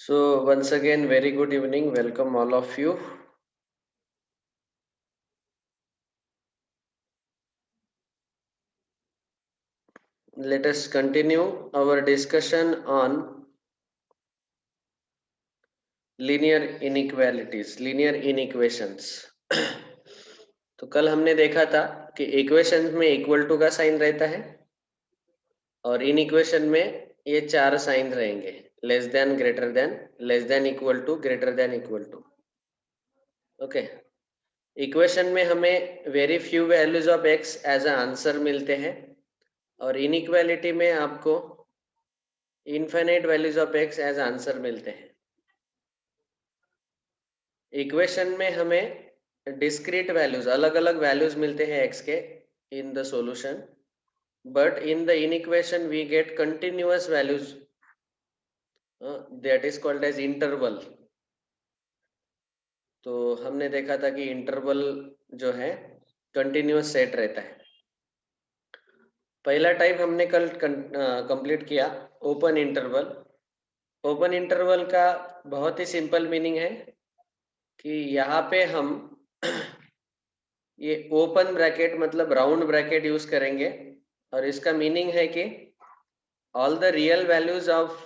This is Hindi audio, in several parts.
So once again, very good evening. Welcome all of you. Let us continue our discussion on linear inequalities, linear inequations. तो कल हमने देखा था कि इक्वेशन में इक्वल टू का साइन रहता है और इन इक्वेशन में ये चार साइन रहेंगे, less than, greater than, less than equal to, greater than equal to. Okay, equation में हमें very few values of x as a answer मिलते हैं और इनइक्वालिटी में आपको infinite values of x as answer मिलते हैं. इक्वेशन में हमें डिस्क्रीट वैल्यूज, अलग अलग वैल्यूज मिलते हैं एक्स के in the solution, but in the inequation we get continuous values, that is called as interval. तो हमने देखा था कि इंटरवल जो है कंटिन्यूअस सेट रहता है. पहला टाइप हमने कल कंप्लीट किया, ओपन इंटरवल. ओपन इंटरवल का बहुत ही सिंपल मीनिंग है कि यहाँ पे हम ये ओपन ब्रैकेट मतलब राउंड ब्रैकेट यूज करेंगे और इसका मीनिंग है कि all the real values of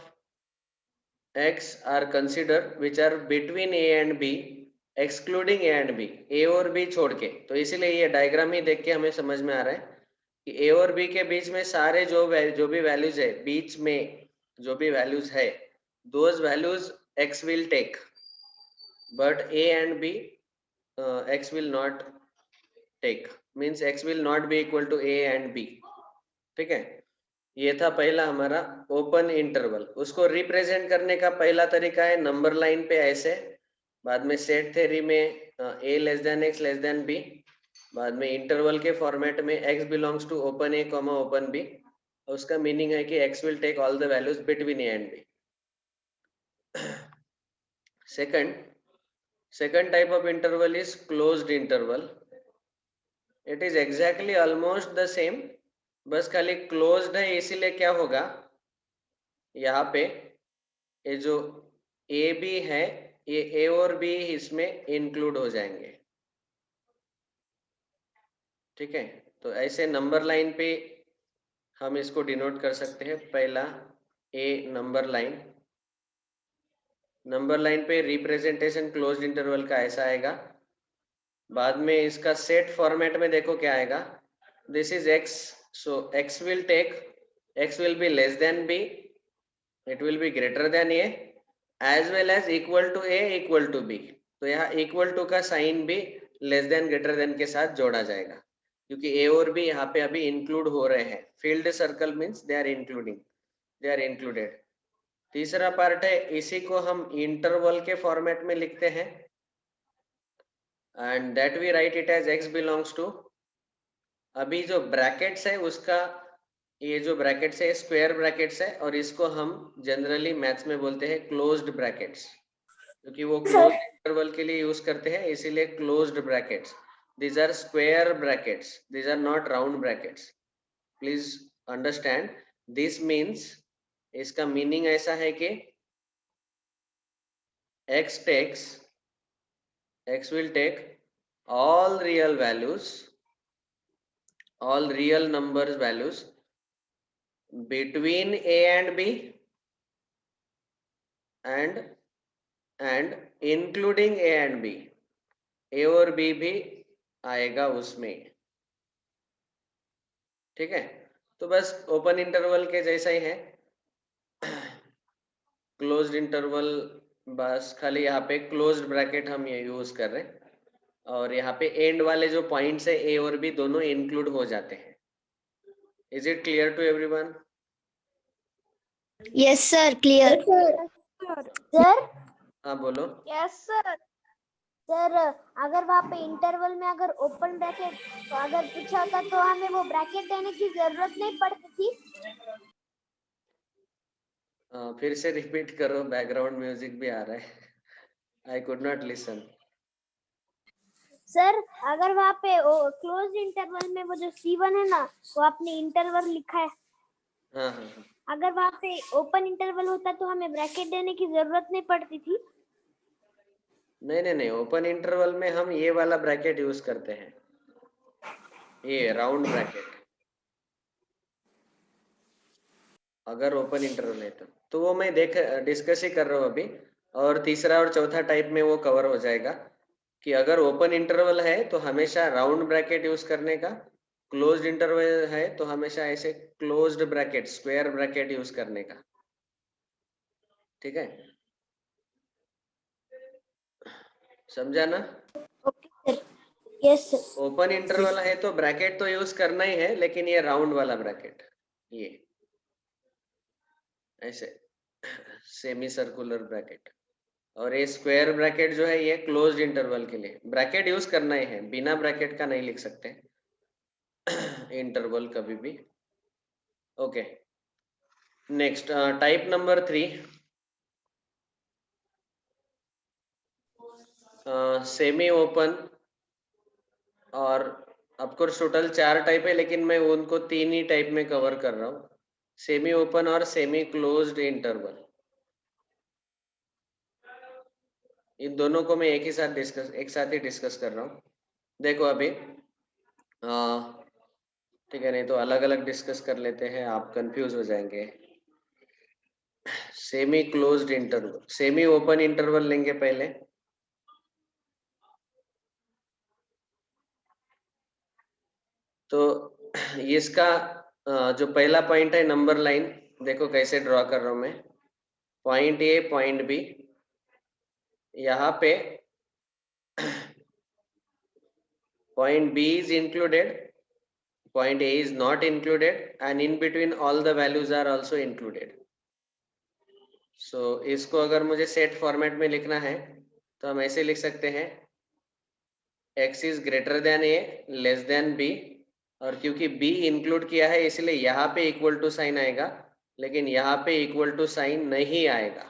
x are consider which are between a and b excluding a and b, a और b छोड़ के. तो इसीलिए ये डायग्राम ही देख के हमें समझ में आ रहा है कि a और b के बीच में सारे जो भी वैल्यूज है, बीच में जो भी वैल्यूज है, those values x will take, but a and b x will not take, means x will not be equal to a and b. ठीक है, ये था पहला हमारा ओपन इंटरवल. उसको रिप्रेजेंट करने का पहला तरीका है नंबर लाइन पे ऐसे, बाद में सेट थ्योरी में a less than x less than b, बाद में इंटरवल के फॉर्मेट में x belongs to open a comma open b. उसका मीनिंग है कि x will take all the values between a and b. Second type of interval is closed interval. It is exactly almost the same, बस खाली closed है, इसीलिए क्या होगा, यहाँ पे ये जो ए बी है, ये ए और बी इसमें इंक्लूड हो जाएंगे. ठीक है, तो ऐसे नंबर लाइन पे हम इसको डिनोट कर सकते हैं. पहला ए नंबर लाइन पे रिप्रेजेंटेशन क्लोज्ड इंटरवल का ऐसा आएगा. बाद में इसका सेट फॉर्मेट में देखो क्या आएगा, this is x, so x will be less than b, it will be greater than a as well as equal to a equal to b. तो यहाँ इक्वल टू का साइन भी लेस देन ग्रेटर देन के साथ जोड़ा जाएगा क्योंकि a और b यहाँ पे अभी इंक्लूड हो रहे हैं. Filled circle means they are included. तीसरा पार्ट है, इसी को हम इंटरवल के फॉर्मेट में लिखते हैं and that we write it as x belongs to, अभी जो ब्रैकेट्स है उसका, ये जो ब्रैकेट्स है स्क्वायर ब्रैकेट्स है और इसको हम जनरली मैथ्स में बोलते हैं क्लोज्ड ब्रैकेट्स, क्योंकि वो क्लोज्ड इंटरवल के लिए यूज करते हैं, इसीलिए closed brackets. These are square brackets, these are not round brackets. Please understand this means, इसका मीनिंग ऐसा है कि x will take all real values, all real numbers values between a and b and including a and b, a और b भी आएगा उसमें. ठीक है, तो बस ओपन इंटरवल के जैसा ही है. क्लोज्ड इंटरवल बस खाली यहाँ पे क्लोज्ड ब्रैकेट हम ये यूज कर रहे हैं और यहाँ पे एंड वाले जो पॉइंट्स है ए और बी दोनों इंक्लूड हो जाते हैं. Is it clear to everyone? Yes sir, clear. Sir हाँ बोलो. Yes sir. सर अगर वहाँ पे इंटरवल में अगर ओपन ब्रैकेट अगर पूछा होता तो हमें वो ब्रैकेट देने की जरूरत नहीं पड़ती थी. फिर से रिपीट करो, बैकग्राउंड म्यूजिक भी आ रहा है. I could not listen. Sir अगर वहाँ पे क्लोज इंटरवल में वो जो C1 है ना, वो आपने इंटरवल लिखा है. हाँ हाँ हाँ. अगर वहाँ पे ओपन इंटरवल होता तो हमें ब्रैकेट देने की जरूरत नहीं पड़ती थी। नहीं, ओपन इंटरवल में हम ये वाला ब्रैकेट यूज करते हैं, ये राउंड ब्रैकेट, अगर ओपन इंटरवल है तो वो मैं डिस्कस ही कर रहा हूँ अभी। और तीसरा और चौथा टाइप में वो कवर हो जाएगा कि अगर ओपन इंटरवल है तो हमेशा राउंड ब्रैकेट यूज करने का, क्लोज्ड इंटरवल है तो हमेशा ऐसे closed bracket, square bracket use करने का। ठीक है, समझा ना? Okay sir, yes sir. Open interval है तो ब्रैकेट तो यूज करना ही है, लेकिन ये राउंड वाला ब्रैकेट, ये ऐसे सेमी सर्कुलर ब्रैकेट। और ये स्क्वायर ब्रैकेट जो है ये क्लोज्ड इंटरवल के लिए, ब्रैकेट यूज करना ही है, बिना ब्रैकेट का नहीं लिख सकते इंटरवल कभी भी। Okay, next type number 3, semi open. और ऑफकोर्स टोटल 4 टाइप है, लेकिन मैं उनको 3 ही टाइप में कवर कर रहा हूँ, सेमी ओपन और सेमी क्लोज्ड इंटरवल। इन दोनों को मैं एक साथ ही डिस्कस कर रहा हूँ। देखो अभी ठीक है, नहीं तो अलग अलग डिस्कस कर लेते हैं, आप कंफ्यूज हो जाएंगे। Semi closed interval, semi open interval लेंगे पहले। तो इसका जो पहला पॉइंट है नंबर लाइन, देखो कैसे ड्रॉ कर रहा हूं मैं। पॉइंट ए, पॉइंट बी, यहाँ पे point B is included, point A is not included, and in between all the values are also included. So इसको अगर मुझे सेट फॉर्मेट में लिखना है तो हम ऐसे लिख सकते हैं, x is greater than A, less than B। और क्योंकि B इंक्लूड किया है इसलिए यहाँ पे इक्वल टू साइन आएगा, लेकिन यहाँ पे इक्वल टू साइन नहीं आएगा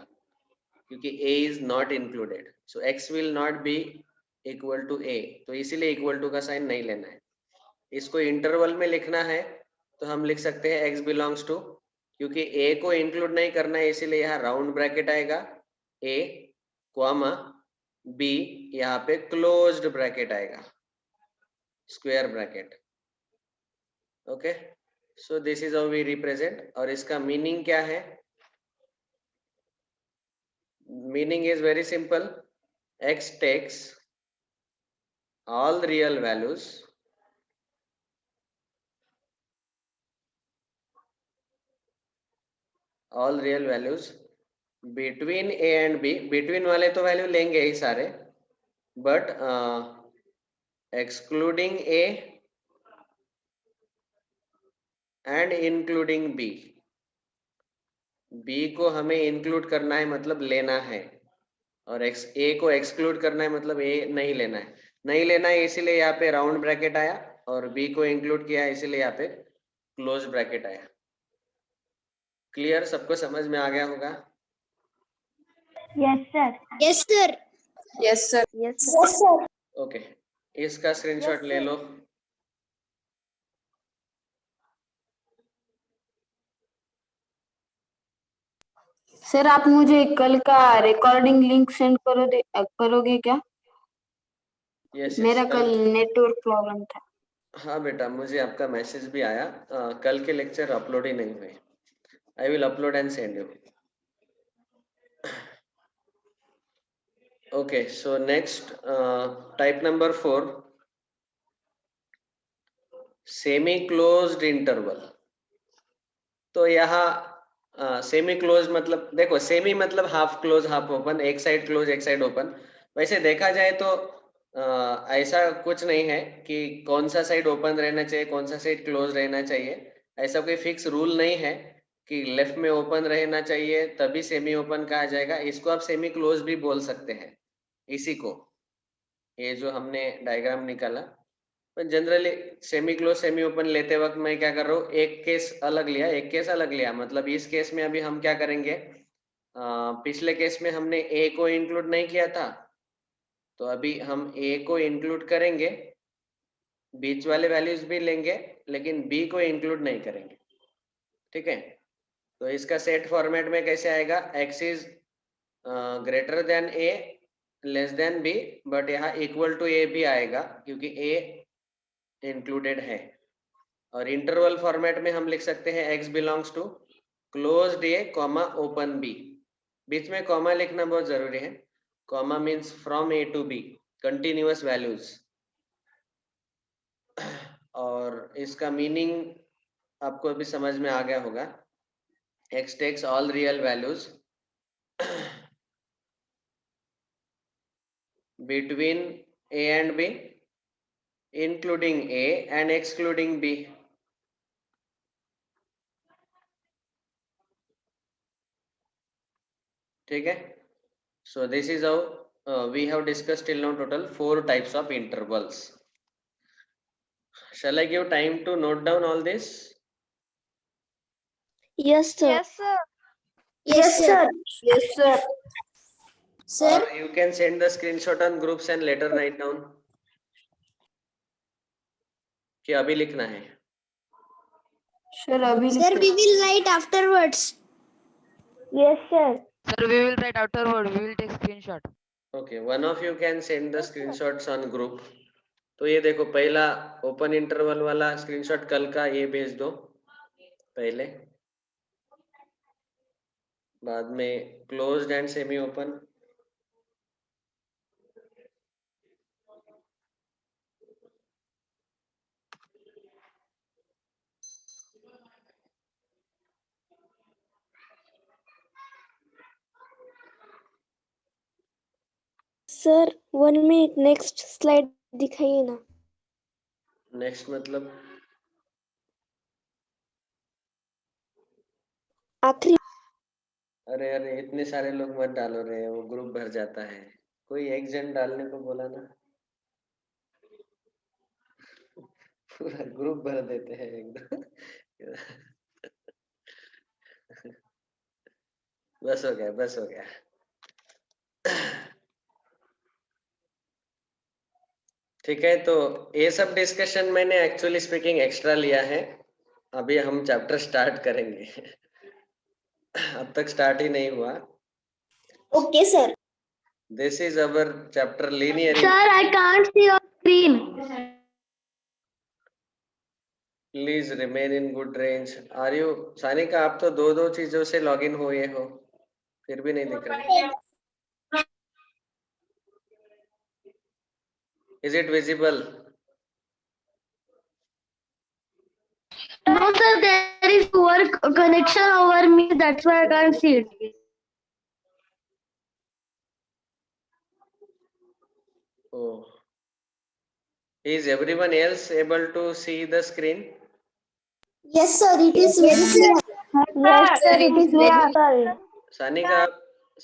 क्योंकि A is not included, so x will not be equal to A, तो इसीलिए इक्वल टू का साइन नहीं लेना है। इसको इंटरवल में लिखना है तो हम लिख सकते हैं x बिलोंग्स टू, क्योंकि a को इंक्लूड नहीं करना है इसीलिए यहाँ राउंड ब्रैकेट आएगा a, कॉमा b, यहाँ पे क्लोज्ड ब्रैकेट आएगा, square bracket. Okay, so this is how we represent. और इसका मीनिंग क्या है? Meaning is very simple, x takes all real values between a and b, between वाले तो वैल्यू लेंगे ही सारे, but excluding a and including b, b को हमें इंक्लूड करना है मतलब लेना है, और a को एक्सक्लूड करना है मतलब a नहीं लेना है। नहीं लेना है इसीलिए यहाँ पे राउंड ब्रैकेट आया, और b को इंक्लूड किया है इसीलिए यहाँ पे क्लोज ब्रैकेट आया। क्लियर, सबको समझ में आ गया होगा? Yes sir, yes sir, yes sir. Yes sir. Okay, इसका स्क्रीनशॉट ले लो। सर आप मुझे कल का रिकॉर्डिंग लिंक सेंड करोगे क्या? यस, मेरा कल नेटवर्क प्रॉब्लम था। हाँ बेटा, मुझे आपका मैसेज भी आया, कल के लेक्चर अपलोड ही नहीं हुए। I will upload and send you. Okay, so next type number 4, semi closed interval. तो यहाँ सेमी क्लोज मतलब, देखो सेमी मतलब हाफ क्लोज हाफ ओपन, एक साइड क्लोज एक साइड ओपन। वैसे देखा जाए तो ऐसा कुछ नहीं है कि कौन सा साइड ओपन रहना चाहिए कौन सा साइड क्लोज रहना चाहिए, ऐसा कोई फिक्स रूल नहीं है कि लेफ्ट में ओपन रहना चाहिए तभी सेमी ओपन कहा जाएगा। इसको आप सेमी क्लोज भी बोल सकते हैं, इसी को, ये जो हमने डायग्राम निकाला। पर generally semi close semi open लेते वक्त मैं क्या कर रहा हूँ, एक केस अलग लिया। मतलब इस केस में अभी हम क्या करेंगे, पिछले केस में हमने ए को इंक्लूड नहीं किया था, तो अभी हम ए को इंक्लूड करेंगे, बीच वाले वैल्यूज भी लेंगे, लेकिन बी को इंक्लूड नहीं करेंगे। ठीक है, तो इसका सेट फॉर्मेट में कैसे आएगा, x is greater than a less than b, but यहाँ इक्वल टू a भी आएगा क्योंकि a इंक्लूडेड है। और इंटरवल फॉर्मेट में हम लिख सकते हैं x belongs to closed a comma open b, बीच में कॉमा लिखना बहुत जरूरी है। Comma means from a to b continuous values. और इसका मीनिंग आपको अभी समझ में आ गया होगा। x takes all real values between a and b, including a and excluding b. ठीक है, so this is how we have discussed till now total 4 types of intervals. Shall I give time to note down all this? Yes, sir. Yes, sir. Yes, sir. Yes, sir. Sir, Or you can send the screenshot on groups and later write down. कि अभी लिखना है? Sir, अभी sir, we will write afterwards. Yes, sir. Sir, we will write afterward. We will take screenshot. Okay, one of you can send the screenshots on group. तो ये देखो, पहला ओपन इंटरवल वाला स्क्रीनशॉट कल का ये भेज दो पहले, बाद में closed end semi open, Sir, 1 minute. Next slide दिखाइए ना. नेक्स्ट मतलब आखिरी. अरे अरे इतने सारे लोग मत डालो रे, वो ग्रुप भर जाता है। कोई एक जन डालने को बोला ना, पूरा ग्रुप भर देते हैं एकदम। बस हो गया, बस हो गया। ठीक है, तो ये सब डिस्कशन मैंने एक्चुअली स्पीकिंग एक्स्ट्रा लिया है। अभी हम चैप्टर स्टार्ट करेंगे। अब तक स्टार्ट ही नहीं हुआ। Okay, sir. This is our chapter linear. Sir, I can't see your screen. Please remain in good range. Are you Sanika, आप तो दो चीजों से लॉगिन हुए हो, फिर भी नहीं दिख रहा। Is it visible? No, sir, there is poor connection over me. That's why I can't see it. Oh, is everyone else able to see the screen? Yes, sir, it is very clear. Yes, sir, it is very clear.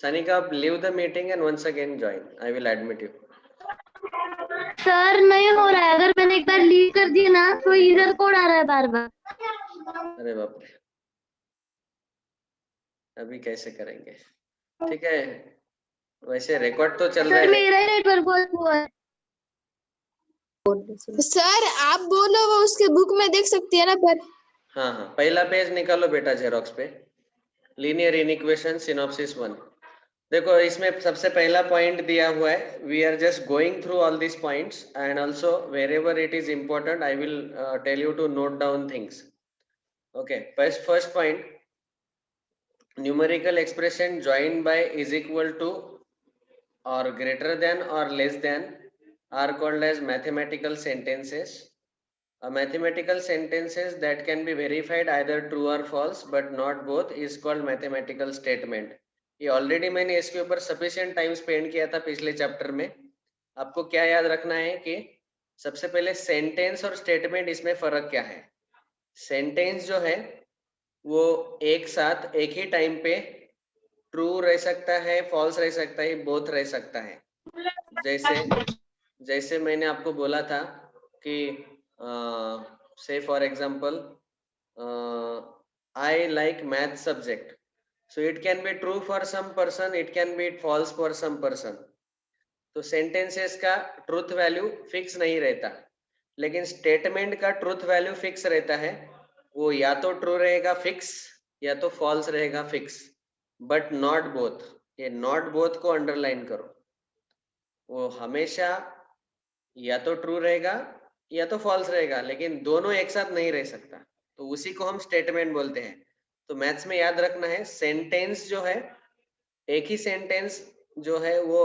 Sanika, leave the meeting and once again join. I will admit you. Sir नहीं हो रहा है, अगर मैंने एक बार लीव कर दिया ना तो इधर कोड आ रहा है बार बार। अरे बाप रे, अभी कैसे करेंगे? ठीक है, वैसे रिकॉर्ड तो चल रहा सर है। मेरा ही नेटवर्क बहुत हुआ है। सर आप बोलो, वो उसके बुक में देख सकती है ना। पर हाँ हाँ, पहला पेज निकालो बेटा जेरोक्स पे, लीनियर इनइक्वेशन सिनॉप्सिस 1। देखो इसमें सबसे पहला पॉइंट दिया हुआ है। We are just going through all this points and also wherever it is important I will tell you to note down things. Okay, first point, numerical expression joined by is equal to or greater than or less than are called as mathematical sentences. A mathematical sentences that can be verified either true or false but not both is called mathematical statement. ये ऑलरेडी मैंने इसके ऊपर सफिशिएंट टाइम स्पेंड किया था पिछले चैप्टर में। आपको क्या याद रखना है कि सबसे पहले सेंटेंस और स्टेटमेंट, इसमें फर्क क्या है। सेंटेंस जो है वो एक साथ एक ही टाइम पे ट्रू रह सकता है, फॉल्स रह सकता है, बोथ रह सकता है। जैसे मैंने आपको बोला था कि say for example I like math subject, so it can be true for some person, it can be false for some person. तो सेंटेंसेस का ट्रूथ वैल्यू फिक्स नहीं रहता, लेकिन स्टेटमेंट का ट्रूथ वैल्यू फिक्स रहता है। वो या तो ट्रू रहेगा फिक्स या तो फॉल्स रहेगा फिक्स, बट नॉट बोथ। ये नॉट बोथ को अंडरलाइन करो, वो हमेशा या तो ट्रू रहेगा या तो फॉल्स रहेगा, लेकिन दोनों एक साथ नहीं रह सकता, तो उसी को हम स्टेटमेंट बोलते हैं। तो मैथ्स में याद रखना है, सेंटेंस जो है, एक ही सेंटेंस जो है वो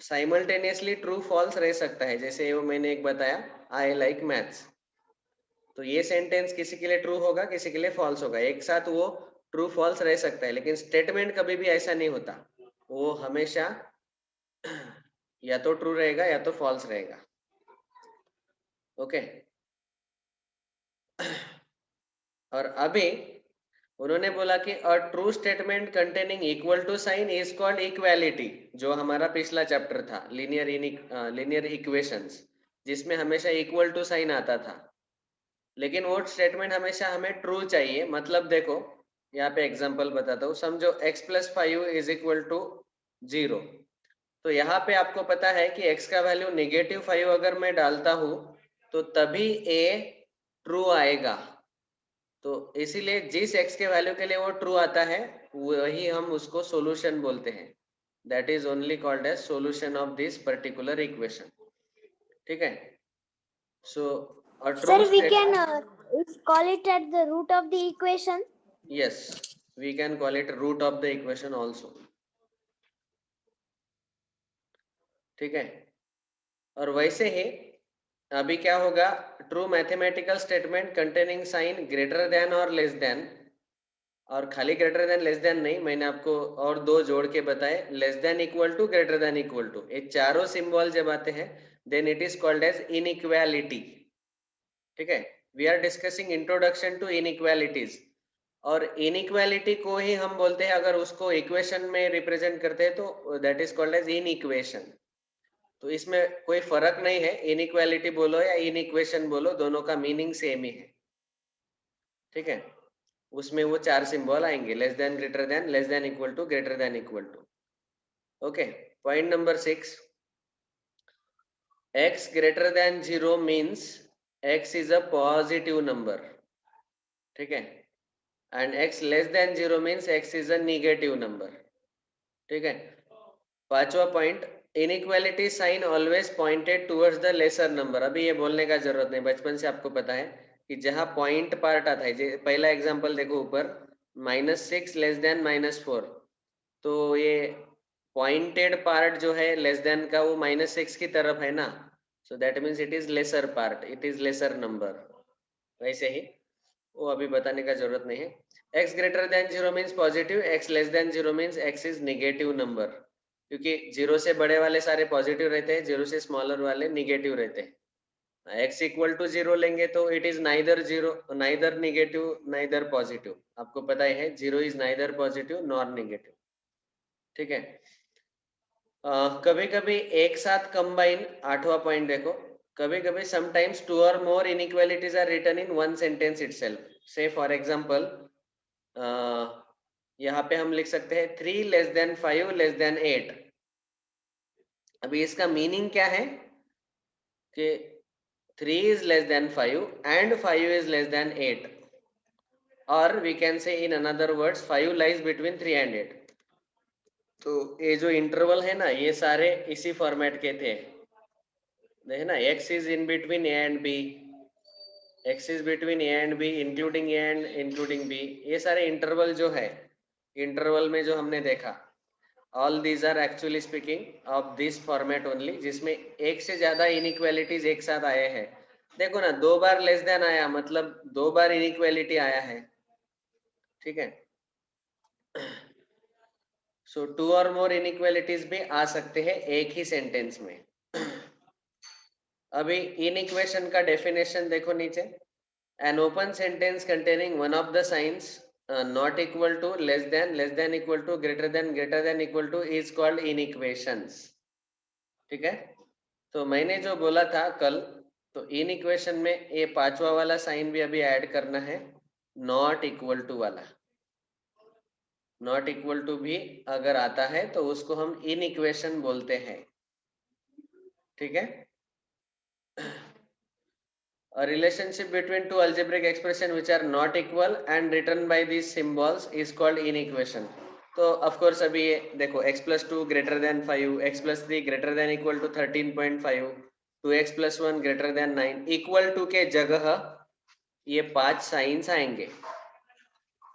साइमल्टेनियसली ट्रू फॉल्स रह सकता है। जैसे वो मैंने एक बताया, आई लाइक मैथ्स, तो ये सेंटेंस किसी के लिए ट्रू होगा, किसी के लिए फॉल्स होगा, एक साथ वो ट्रू फॉल्स रह सकता है। लेकिन स्टेटमेंट कभी भी ऐसा नहीं होता, वो हमेशा या तो ट्रू रहेगा या तो फॉल्स रहेगा। ओके। और अभी उन्होंने बोला कि a true statement containing equal to sign is called equality, जो हमारा पिछला चैप्टर था, लीनियर इक्वेशंस, जिसमें हमेशा इक्वल टू साइन आता था। लेकिन वो स्टेटमेंट हमेशा हमें ट्रू चाहिए। मतलब देखो, यहाँ पे एग्जांपल बताता हूँ। समझो x + 5 इज इक्वल टू 0, तो यहाँ पे आपको पता है कि x का वैल्यू -5 अगर मैं डालता हूँ तो तभी a ट्रू आएगा। तो इसीलिए जिस x के वैल्यू के लिए वो ट्रू आता है, वही हम उसको सॉल्यूशन बोलते हैं। That is only called as solution of this particular equation. ठीक है। सो a Sir, true we state, can call it at the root of the equation. yes, we can call it root of the equation also. ठीक है। और वैसे ही अभी क्या होगा, true mathematical statement containing sign greater than और लेस देन, और खाली ग्रेटर देन लेस देन नहीं, मैंने आपको और दो जोड़ के बताए, less than equal to greater than equal to, ये चारों सिंबल जब आते हैं then it is called as inequality. ठीक है। We are discussing introduction to inequalities, और इनइक्वालिटी को ही हम बोलते हैं, अगर उसको इक्वेशन में रिप्रेजेंट करते हैं तो that is called as inequation. तो इसमें कोई फर्क नहीं है, इनइक्वालिटी बोलो या इनइक्वेशन बोलो, दोनों का मीनिंग सेम ही है। ठीक है। उसमें वो चार सिंबल आएंगे, less than, greater than, less than equal to, greater than equal to. Okay. Point number 6, x greater than 0 means x is a positive number. ठीक है। And x less than 0 means x is a negative number. ठीक है। पांचवा point, inequality sign always pointed towards the lesser number. अभी ये बोलने का जरूरत नहीं, बचपन से आपको पता है कि जहां पॉइंट पार्ट आता है, पहला एग्जांपल देखो ऊपर, -6 लेस देन -4, तो ये पॉइंटेड पार्ट जो है लेस देन का, वो -6 की तरफ है ना, so that means it is lesser part, it is lesser number. वैसे ही वो अभी बताने का जरूरत नहीं है। x greater than 0 means positive, x less than 0 means x is negative number, क्योंकि 0 से बड़े वाले सारे पॉजिटिव रहते हैं, 0 से स्मॉलर वाले निगेटिव रहते हैं। x इक्वल टू 0 लेंगे तो it is neither 0, neither negative, neither positive. आपको पता है 0 is neither positive nor negative. ठीक है। कभी कभी एक साथ कंबाइन, 8वां पॉइंट देखो, कभी कभी समटाइम्स टू और more inequalities are written in one sentence itself. Say for example, यहाँ पे हम लिख सकते हैं 3 लेस देन 5 लेस देन 8। अभी इसका मीनिंग क्या है कि 3 is less than 5 and 5 is less than 8, or we can say in another words 5 lies between 3 and 8। तो ये जो इंटरवल है ना, ये सारे इसी फॉर्मेट के थे, देखे ना, x is in between a and b, x is between a and b including a and including b, ये सारे इंटरवल जो है, इंटरवल में जो हमने देखा, all these are actually speaking of this format only, जिसमें एक से ज्यादा इनइक्वालिटीज एक साथ आए हैं। देखो ना, 2 बार लेस देन आया, मतलब 2 बार इनइक्वालिटी आया है। ठीक है। सो 2 और मोर इनइक्वालिटीज भी आ सकते हैं एक ही सेंटेंस में। अभी इन इक्वेशन का डेफिनेशन देखो नीचे, an open sentence containing one of the signs not equal to, less than equal to, greater than equal to is called inequations. ठीक है। तो मैंने जो बोला था कल, तो इन इक्वेशन में ये पांचवा वाला साइन भी अभी ऐड करना है, नॉट इक्वल टू वाला। नॉट इक्वल टू भी अगर आता है तो उसको हम इन इक्वेशन बोलते हैं। ठीक है। A relationship between two algebraic expressions which are not equal and written by these symbols is called inequation. तो of course अभी ये देखो x plus 2 greater than 5, x plus 3 greater than equal to 13.5, 2x plus 1 greater than 9 equal to के जगह ये 5 साइंस आएंगे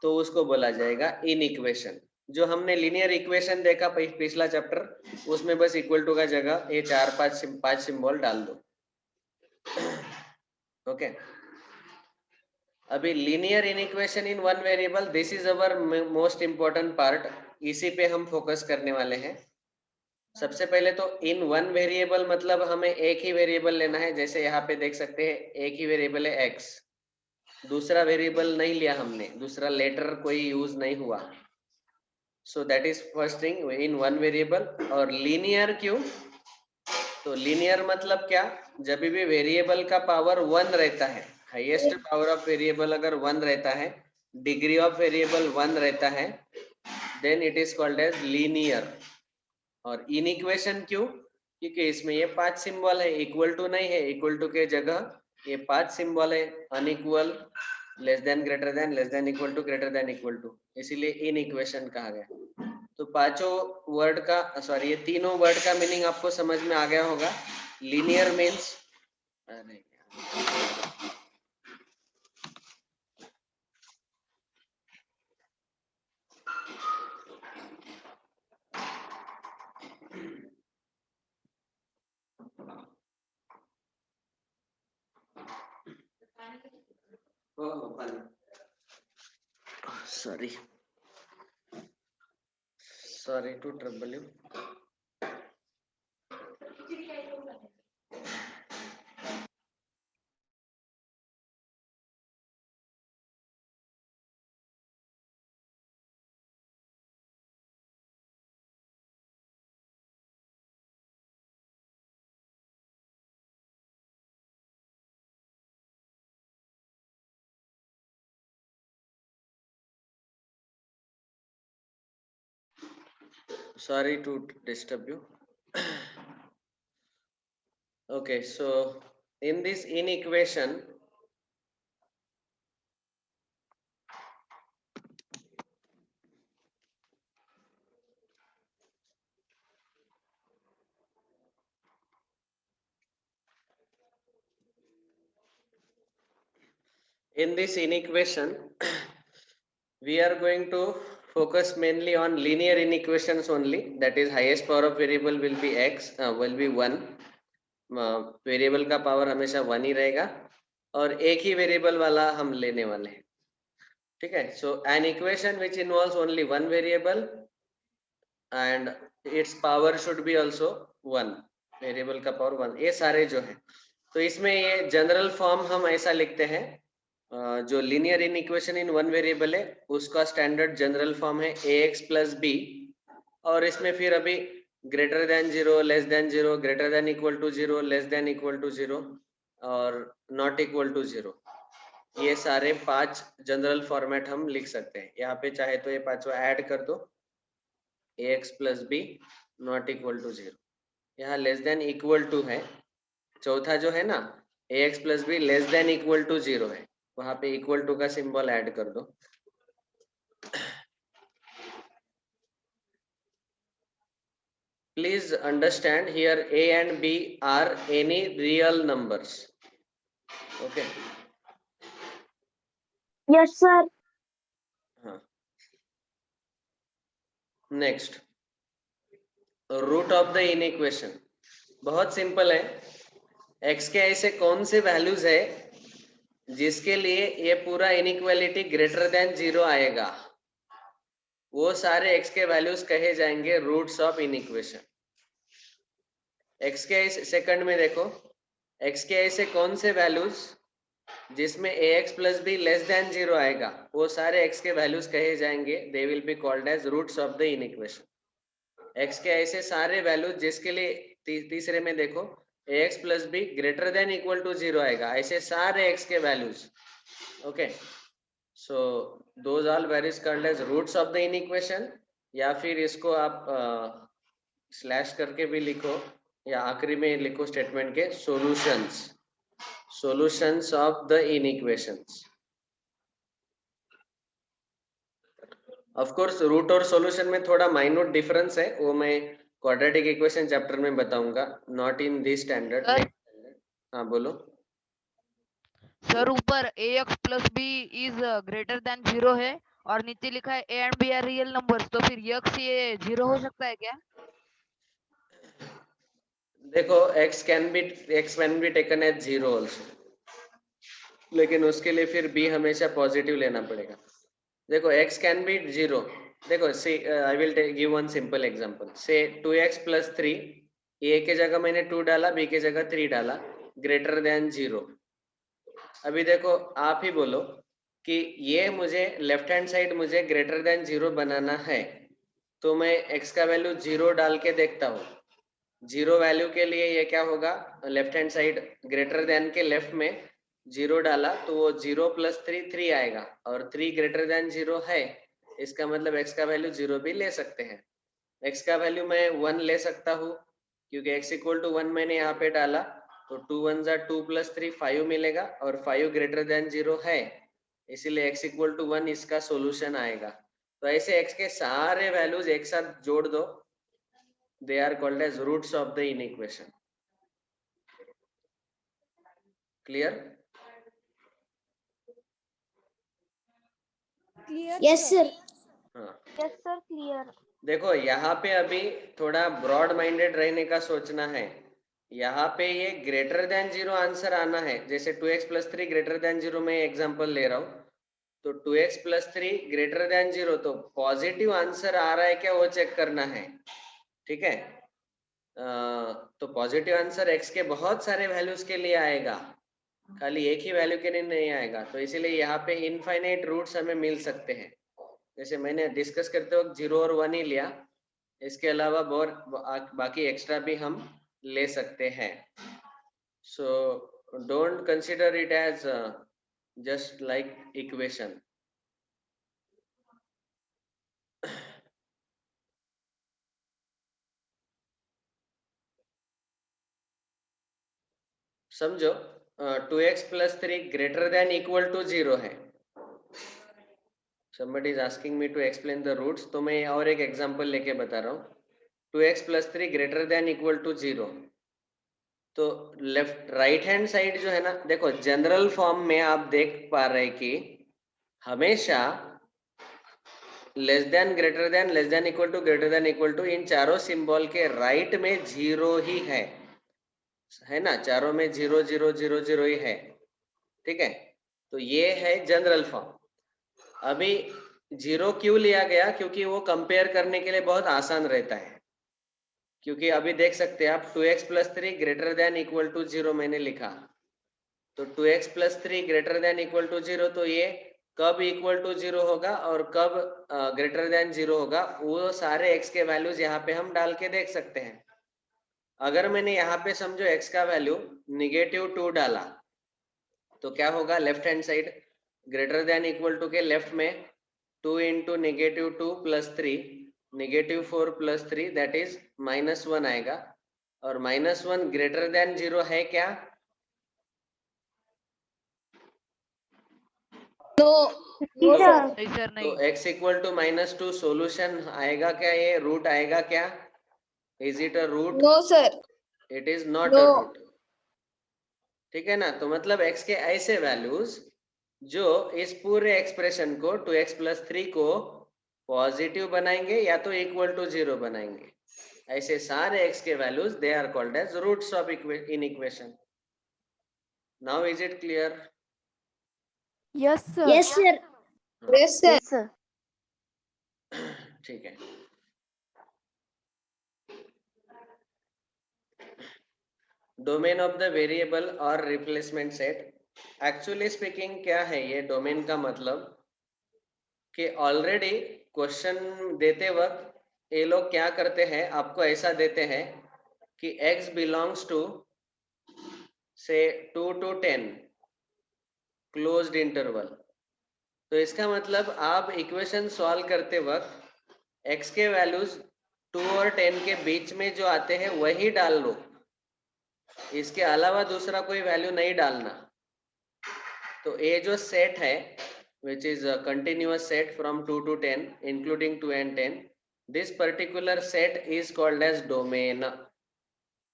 तो उसको बोला जाएगा इनइक्वेशन। जो हमने लीनियर इक्वेशन देखा पिछला चैप्टर उसमें बस इक्वल टू का जगह ये 4-5 सिंबल डाल दो। ओके अभी linear inequation in one variable, this is our most important part, इसी पे हम फोकस करने वाले हैं। सबसे पहले तो इन वन वेरिएबल मतलब हमें एक ही वेरिएबल लेना है। जैसे यहाँ पे देख सकते हैं एक ही वेरिएबल है x, दूसरा वेरिएबल नहीं लिया हमने, दूसरा लेटर कोई यूज नहीं हुआ। So that is first thing in one variable. और लीनियर क्यों? तो लीनियर मतलब क्या? जब भी वेरिएबल का पावर 1 रहता है, हाईएस्ट पावर ऑफ वेरिएबल अगर 1 रहता है, डिग्री ऑफ वेरिएबल 1 रहता है, then it is called as linear. और इनइक्वेशन क्यों? क्योंकि इसमें ये 5 सिंबल है, इक्वल टू नहीं है, इक्वल टू के जगह ये 5 सिंबल है, unequal, less than, greater than, less than equal to, greater than equal to, इसीलिए इनइक्वेशन कहा गया। तो पांचों वर्ड का सॉरी ये तीनों वर्ड का मीनिंग आपको समझ में आ गया होगा। Linear means sorry to trouble you. Sorry to disturb you. Okay, so in this inequation, we are going to focus mainly on linear inequations only. That is, highest power of variable will be x, will be 1. Variable का पावर हमेशा 1 ही रहेगा और एक ही वेरिएबल वाला हम लेने वाले हैं। ठीक है, so an equation which involves only one variable and its power should be also 1, variable का पावर 1, ये सारे जो है। तो इसमें ये जनरल फॉर्म हम ऐसा लिखते हैं, जो linear inequation in one variable है उसका स्टैंडर्ड जनरल फॉर्म है ax प्लस बी, और इसमें फिर अभी greater than 0, less than 0, greater than equal to 0, less than equal to 0 और नॉट इक्वल टू 0, ये सारे 5 जनरल फॉर्मेट हम लिख सकते हैं। यहाँ पे चाहे तो ये पांचवा ऐड कर दो, ax plus b not equal to 0, यहाँ लेस देन इक्वल टू है, चौथा जो है ना ax plus b less than equal to 0 है, वहां पे इक्वल टू का सिंबल ऐड कर दो। Please understand here a and b are any real numbers. Okay. Yes, sir. हाँ. Next, root of the inequation. बहुत सिंपल है। x के ऐसे कौन से वैल्यूज है जिसके लिए ये पूरा इनइक्वालिटी ग्रेटर देन 0 आएगा, वो सारे x के वैल्यूज कहे जाएंगे रूट्स ऑफ इनइक्वेशन। x के सेकंड में देखो, x के ऐसे कौन से वैल्यूज जिसमें ax plus b less than 0 आएगा, वो सारे x के वैल्यूज कहे जाएंगे, they will be called as roots of the inequation. x के ऐसे सारे वैल्यूज जिसके लिए तीसरे में देखो ax plus b greater than equal to 0 आएगा, ऐसे सारे x के values. Okay, so those all values called as roots of the inequation, या फिर इसको आप स्लैश करके भी लिखो या आखिरी में लिखो स्टेटमेंट के solutions. solutions of the inequations. Of course root और सॉल्यूशन में थोड़ा माइन्यूट डिफरेंस है, वो मैं क्वाड्रेटिक इक्वेशन चैप्टर में बताऊंगा, not in this standard. Sir? हाँ बोलो। सर ऊपर ax plus b is greater than 0 है और नीचे लिखा है a and b are real numbers, तो फिर x ये 0 हो सकता है क्या? देखो x can be taken as 0 also, लेकिन उसके लिए फिर b हमेशा पॉजिटिव लेना पड़ेगा। देखो x कैन बी 0, देखो see I will give one simple example, say 2x plus 3, a के जगह मैंने 2 डाला, b के जगह 3 डाला, ग्रेटर देन 0। अभी देखो आप ही बोलो कि ये मुझे लेफ्ट हैंड साइड मुझे ग्रेटर देन 0 बनाना है, तो मैं x का वैल्यू 0 डाल के देखता हूँ। 0 वैल्यू के लिए ये क्या होगा, left hand side greater then के लेफ्ट में 0 डाला तो वो 0 plus 3 3 आएगा, और 3 ग्रेटर देन 0 है, इसका मतलब x का वैल्यू 0 भी ले सकते हैं। x का वैल्यू मैं 1 ले सकता हूँ, क्योंकि x इक्वल टू 1 मैंने यहाँ पे डाला, तो 2 1 2 plus 3 5 मिलेगा, और 5 ग्रेटर देन 0 है, इसीलिए x इक्वल टू 1 इसका सॉल्यूशन आएगा। तो ऐसे x के सारे वैल्यूज एक साथ जोड़ दो, they are called as roots of the inequation. Clear? Yes sir. हाँ, Yes sir, clear. देखो यहाँ पे अभी थोड़ा ब्रॉड माइंडेड रहने का सोचना है। यहाँ पे ये ग्रेटर देन 0 आंसर आना है, जैसे 2x plus 3 ग्रेटर देन 0 मैं एग्जांपल ले रहा हूँ, तो 2x plus 3 ग्रेटर देन 0, तो पॉजिटिव आंसर आ रहा है क्या वो चेक करना है, ठीक है। तो पॉजिटिव आंसर x के बहुत सारे वैल्यूज के लिए आएगा, खाली एक ही वैल्यू के लिए नहीं आएगा, तो इसीलिए यहाँ पे इनफाइनाइट रूट्स हमें मिल सकते हैं। जैसे मैंने डिस्कस करते वक्त 0 और 1 ही लिया, इसके अलावा बहुत बाकी एक्स्ट्रा भी हम ले सकते हैं। So don't consider it as just like equation. समझो 2x plus 3 greater than equal to 0 है। Somebody is asking me to explain the roots, तो मैं और एक एग्जांपल लेके बता रहा हूँ। 2x plus 3 greater than equal to 0, तो लेफ्ट राइट हैंड साइड जो है ना, देखो जनरल फॉर्म में आप देख पा रहे कि हमेशा less than greater than less than equal to greater than equal to, इन चारों सिंबल के राइट में 0 ही है ना, चारों में 0 0 0 0 ही है, ठीक है। तो ये है जनरल फॉर्म। अभी 0 क्यों लिया गया, क्योंकि वो कंपेयर करने के लिए बहुत आसान रहता है, क्योंकि अभी देख सकते हैं आप 2x plus 3 greater than equal to 0 मैंने लिखा, तो 2x plus 3 greater than equal to 0, तो ये कब इक्वल टू 0 होगा और कब ग्रेटर देन 0 होगा, वो सारे x के वैल्यूज यहाँ पे हम डाल के देख सकते हैं। अगर मैंने यहाँ पे समझो x का वैल्यू -2 डाला, तो क्या होगा, left hand side greater than equal to के लेफ्ट में 2 into -2 plus 3 -4 plus 3 that is -1 आएगा, और -1 ग्रेटर देन 0 है क्या? नो नहीं सर तो नहीं। x इक्वल टू -2 सोल्यूशन आएगा क्या, ये रूट आएगा क्या? Is it a root? No sir it is not a No. Root, ठीक है ना। तो मतलब x के ऐसे वैल्यूज जो इस पूरे एक्सप्रेशन को 2x plus 3 को पॉजिटिव बनाएंगे या तो इक्वल टू 0 बनाएंगे, ऐसे सारे x के values they are called as roots of inequation. Now is it clear? Yes sir. Yes sir. Yes sir. Yes sir. ठीक है। डोमेन ऑफ द वेरिएबल और रिप्लेसमेंट सेट, एक्चुअली स्पीकिंग क्या है ये डोमेन का मतलब, कि ऑलरेडी क्वेश्चन देते वक्त ये लोग क्या करते हैं, आपको ऐसा देते हैं कि x बिलोंग्स टू से 2 to 10 क्लोज्ड इंटरवल, तो इसका मतलब आप इक्वेशन सॉल्व करते वक्त x के वैल्यूज 2 और 10 के बीच में जो आते हैं वही डाल लो, इसके अलावा दूसरा कोई वैल्यू नहीं डालना। तो ये जो सेट है which is a continuous set from 2 to 10 including 2 and 10, this particular set is called as domain.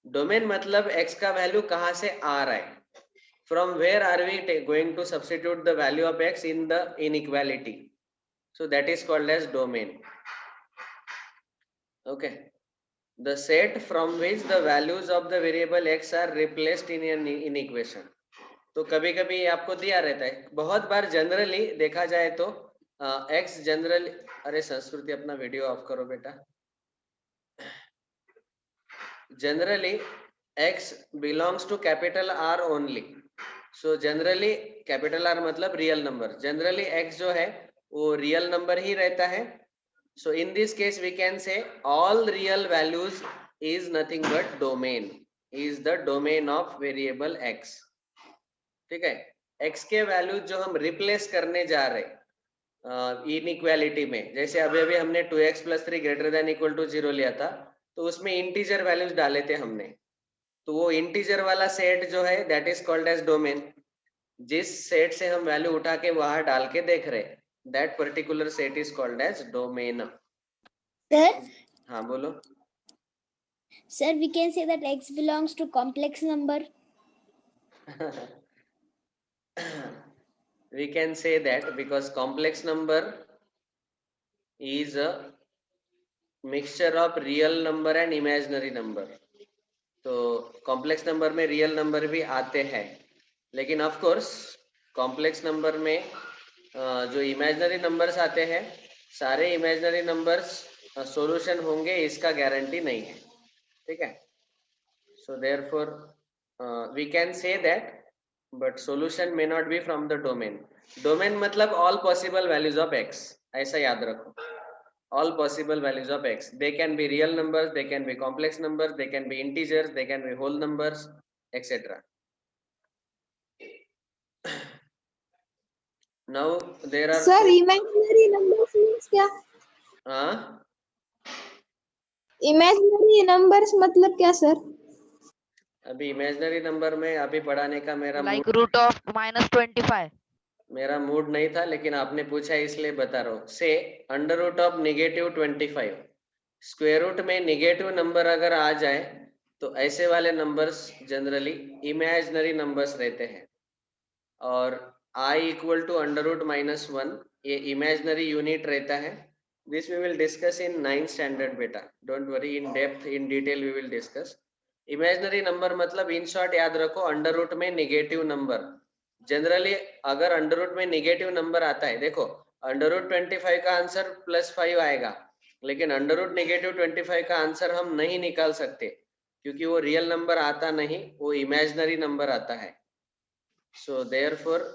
Domain मतलब x का वैल्यू कहाँ से आ रहा है, from where are we going to substitute the value of x in the inequality, so that is called as domain. Okay, the set from which the values of the variable x are replaced in an inequation. तो कभी कभी आपको दिया रहता है, बहुत बार जनरली देखा जाए तो x जनरली, अरे संस्कृति अपना वीडियो ऑफ करो बेटा, generally x belongs to capital R only. So generally capital R मतलब real number, generally x जो है वो real number ही रहता है. So in this case we can say all real values is nothing but domain, is the domain of variable x. ठीक है, x के वैल्यू जो हम रिप्लेस करने जा रहे इनइक्वालिटी में, जैसे अभी अभी हमने 2x + 3 greater than equal to 0 लिया था, तो उसमें इंटीजर वैल्यूज डाले थे हमने, तो वो इंटीजर वाला सेट जो है that is called as domain. जिस सेट से हम वैल्यू उठा के वहां डाल के देख रहे, that particular set is called as domain. Sir, हाँ बोलो. sir, we can say that x belongs to complex number. We can say that because complex number is a mixture of real number and imaginary number. तो कॉम्प्लेक्स नंबर में रियल नंबर भी आते हैं, लेकिन ऑफ कोर्स कॉम्प्लेक्स नंबर में जो इमेजिनरी नंबर्स आते हैं, सारे इमेजिनरी नंबर्स सॉल्यूशन होंगे इसका गारंटी नहीं है. ठीक है, so therefore we can say that but solution may not be from the domain. Domain मतलब all possible values of x, ऐसा याद रखो. All possible values of x, they can be real numbers, they can be complex numbers, they can be integers, they can be whole numbers, etc. Now there are sir imaginary numbers means क्या? इमेजिनरी नंबर्स मतलब क्या सर? अभी इमेजिनरी नंबर में अभी पढ़ाने का like root of -25. मेरा मूड नहीं था, लेकिन आपने पूछा इसलिए बता रहा हूँ. से under root of -25, square root में नेगेटिव नंबर अगर आ जाए तो ऐसे वाले नंबर्स जनरली इमेजिनरी नंबर्स रहते हैं. और i equal to under root -1 ये इमेजिनरी यूनिट रहता है. This we will discuss in 9th standard बेटा, don't worry, in depth in detail we will discuss. Imaginary number मतलब इन शॉर्ट याद रखो अंडर रूट में नेगेटिव नंबर. जनरली अगर अंडर रूट में नेगेटिव नंबर आता है, देखो अंडर रूट 25 का आंसर +5 आएगा, लेकिन अंडर रूट -25 का आंसर हम नहीं निकाल सकते क्योंकि वो रियल नंबर आता नहीं, वो इमेजिनरी नंबर आता है. So therefore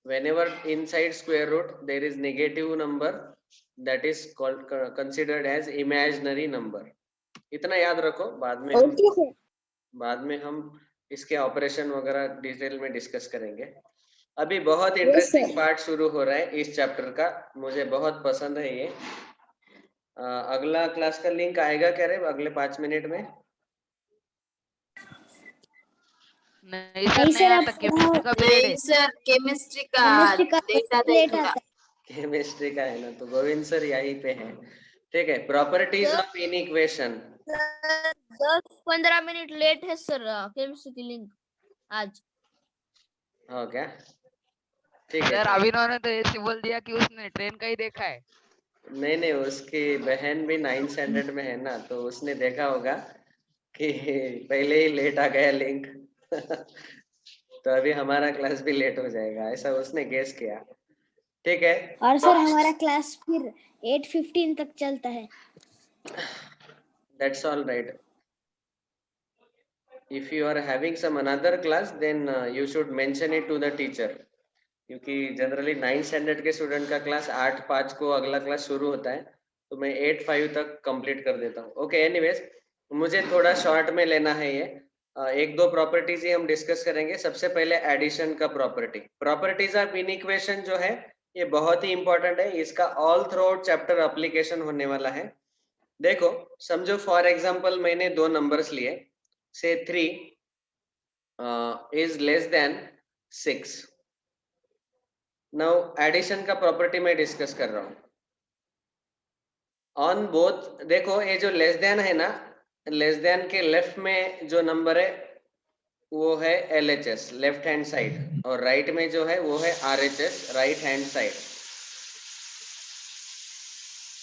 whenever inside square root there is negative number, that is called considered as imaginary number. इतना याद रखो, बाद में हम इसके ऑपरेशन वगैरह डिटेल में डिस्कस करेंगे. अभी बहुत इंटरेस्टिंग पार्ट शुरू हो रहा है इस चैप्टर का, मुझे बहुत पसंद है ये. अगला क्लास का लिंक आएगा क्या रे अगले 5 मिनट में? नहीं सर, नहीं आता. केमिस्ट्री का पीरियड है. सर केमिस्ट्री का डेटा देखा. केमिस्ट्री का है ना, तो गोविंद सर यहीं पे है. ठीक है, properties of inequation. 10-15 minute late है सर केमिस्ट्री की लिंक आज. हो क्या? ठीक है सर अभिनव ने तो ऐसे बोल दिया कि उसने ट्रेन का ही देखा है. नहीं, उसकी बहन भी 9th स्टैंडर्ड में है ना, तो उसने देखा होगा कि पहले ही लेट आ गया लिंक. तो अभी हमारा क्लास भी लेट हो जाएगा, ऐसा उसने गेस किया. ठीक है, और सर हमारा क्लास फिर 8:15 तक चलता है. that's all right. If you are having some another class, then you should mention it to the teacher. क्योंकि जनरली 9th स्टैंडर्ड के स्टूडेंट का क्लास 8:05 को अगला क्लास शुरू होता है, तो मैं 8:05 तक कंप्लीट कर देता हूँ. ओके, एनीवेज मुझे थोड़ा शॉर्ट में लेना है ये. 1-2 प्रॉपर्टीज ही हम डिस्कस करेंगे. सबसे पहले एडिशन का प्रॉपर्टी. प्रॉपर्टीज ऑफ इनइक्वेशन जो है ये बहुत ही इंपॉर्टेंट है, इसका all through out chapter application होने वाला है. देखो समझो फॉर एग्जांपल मैंने 2 नंबर्स लिए, से 3 is less than 6. Now addition का प्रॉपर्टी मैं डिस्कस कर रहा हूँ. ऑन बोथ देखो, ये जो लेस देन है ना, लेस देन के लेफ्ट में जो नंबर है वो है LHS लेफ्ट हैंड साइड, और राइट में जो है वो है RHS राइट हैंड साइड.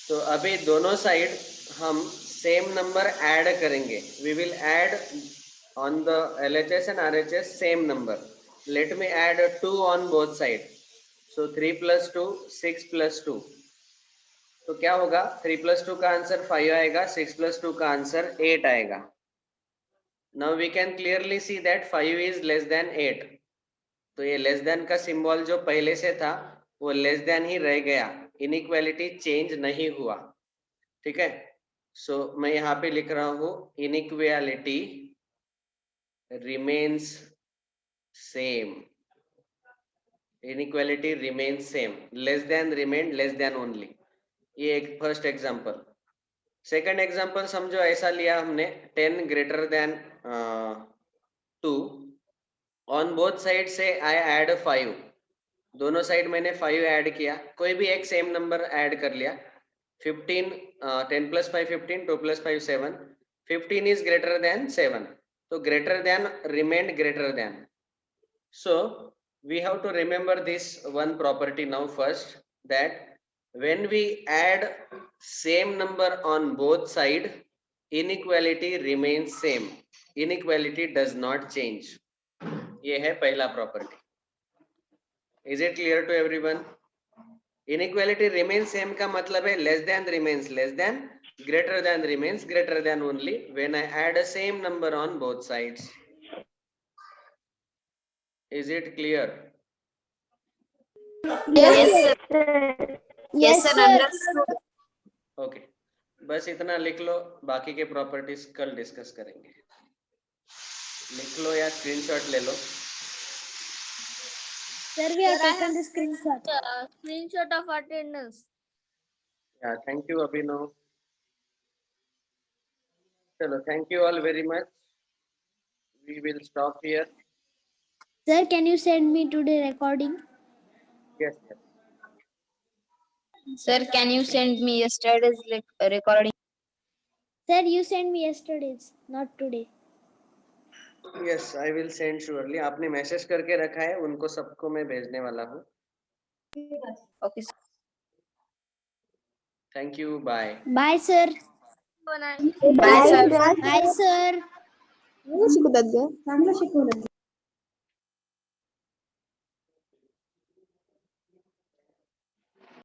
तो अभी दोनों साइड हम सेम नंबर ऐड करेंगे. We will add on the LHS and RHS same number. Let me add 2 on both side. So 3 plus 2 6 plus 2. तो क्या होगा, 3 plus 2 का आंसर 5 आएगा, 6 plus 2 का आंसर 8 आएगा. Now we can clearly see that 5 is less than 8. तो ये लेस देन का सिंबल जो पहले से था वो लेस देन ही रह गया, इनइक्वालिटी चेंज नहीं हुआ. ठीक है. सो मैं यहाँ पे लिख रहा हूँ inequality remains same. Inequality remains same. Less than remained less than only. ये एक फर्स्ट एग्जांपल. सेकंड एग्जांपल समझो ऐसा लिया हमने 10 greater than 2. On both side से आई ऐड 5. दोनों साइड मैंने 5 ऐड किया, कोई भी एक सेम नंबर ऐड कर लिया. 15 10 plus 5 15, 2 plus 5 7. 15 is greater than 7. So greater than remained greater than. So we have to remember this one property now first, that when we add same number on both side, inequality remains same. Inequality does not change. ये है पहला property. Is it clear to everyone? Inequality remains same का मतलब है less than remains less than, greater than remains greater than only when I add a same number on both sides. Is it clear? Yes, sir. Yes, sir. Understood. Okay. बस इतना लिख लो, बाकी के प्रॉपर्टीज कल डिस्कस करेंगे. लिख लो या स्क्रीनशॉट ले लो. Sir, we have taken the screenshot. Screenshot of attendance. Yeah, thank you Abhinav. चलो, thank you all very much. We will stop here. Sir, can you send me today recording? Yes, yes. Sir, can you send me yesterday's recording? Sir, you sent me yesterday's, not today. Yes, I will send surely. आपने मैसेज करके रखा है, उनको सबको मैं भेजने वाला हूँ. Okay, sir. Thank you. Bye. Bye, sir. Bye, sir. Bye, sir. चांगलं शिकवतात ग.